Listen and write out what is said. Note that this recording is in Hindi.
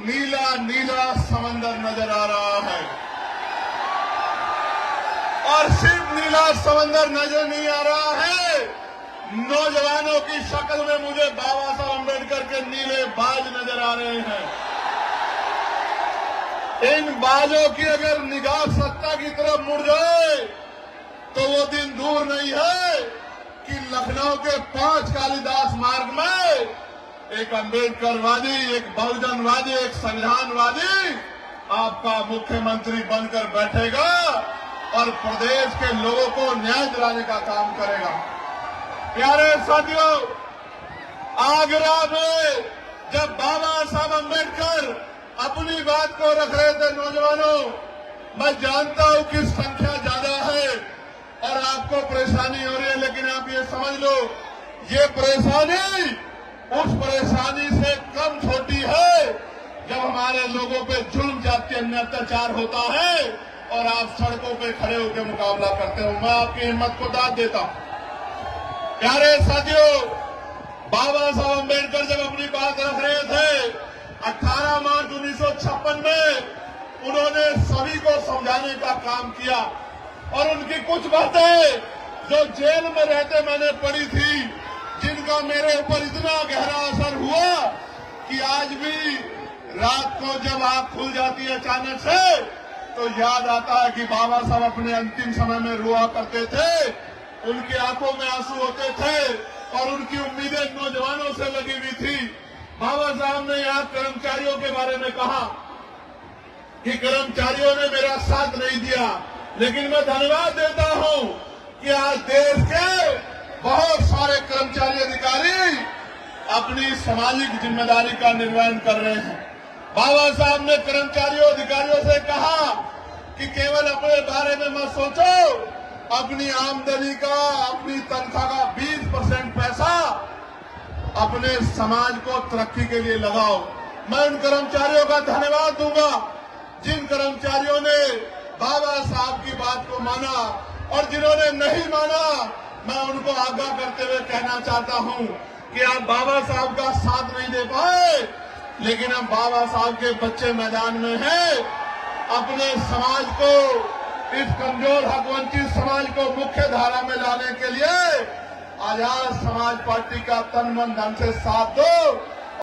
नीला नीला समंदर नजर आ रहा है। और सिर्फ नीला समंदर नजर नहीं आ रहा है, नौजवानों की शक्ल में मुझे बाबा साहब अम्बेडकर के नीले बाज नजर आ रहे हैं। इन बाजों की अगर निगाह सत्ता की तरफ मुड़ जाए तो वो दिन दूर नहीं है कि लखनऊ के 5 कालिदास मार्ग में एक अम्बेडकरवादी, एक बहुजनवादी, एक संविधानवादी आपका मुख्यमंत्री बनकर बैठेगा और प्रदेश के लोगों को न्याय दिलाने का काम करेगा। प्यारे साथियों, आगरा में जब बाबा साहब अम्बेडकर अपनी बात को रख रहे थे, नौजवानों, मैं जानता हूं कि संख्या ज्यादा है और आपको परेशानी हो रही है, लेकिन आप ये समझ लो, ये परेशानी उस परेशानी से कम छोटी है जब हमारे लोगों पे जुल्म जाति अन्य अत्याचार होता है और आप सड़कों पे खड़े होकर मुकाबला करते हो। मैं आपकी हिम्मत को दाद देता हूं। प्यारे साथियों, बाबा साहब अम्बेडकर जब अपनी बात रख रहे थे 18 मार्च 1956 में, उन्होंने सभी को समझाने का काम किया और उनकी कुछ बातें जो जेल में रहते मैंने पढ़ी थी, जिनका मेरे ऊपर इतना गहरा असर हुआ कि आज भी रात को जब आंख खुल जाती है अचानक से तो याद आता है कि बाबा साहब अपने अंतिम समय में रोआ करते थे, उनकी आंखों में आंसू होते थे और उनकी उम्मीदें नौजवानों से लगी हुई थी। बाबा साहब ने यहाँ कर्मचारियों के बारे में कहा कि कर्मचारियों ने मेरा साथ नहीं दिया, लेकिन मैं धन्यवाद देता हूं कि आज देश के बहुत सारे कर्मचारी अधिकारी अपनी सामाजिक जिम्मेदारी का निर्वहन कर रहे हैं। बाबा साहब ने कर्मचारियों अधिकारियों से कहा कि केवल अपने बारे में मत सोचो, अपनी आमदनी का, अपनी तनख्वाह का 20% पैसा अपने समाज को तरक्की के लिए लगाओ। मैं उन कर्मचारियों का धन्यवाद दूंगा जिन कर्मचारियों ने बाबा साहब की बात को माना, और जिन्होंने नहीं माना मैं उनको आगाह करते हुए कहना चाहता हूं कि आप बाबा साहब का साथ नहीं दे पाए, लेकिन अब बाबा साहब के बच्चे मैदान में हैं। अपने समाज को, इस कमजोर हक वंचित समाज को मुख्य धारा में लाने के लिए आजाद समाज पार्टी का तन मन धन से साथ दो।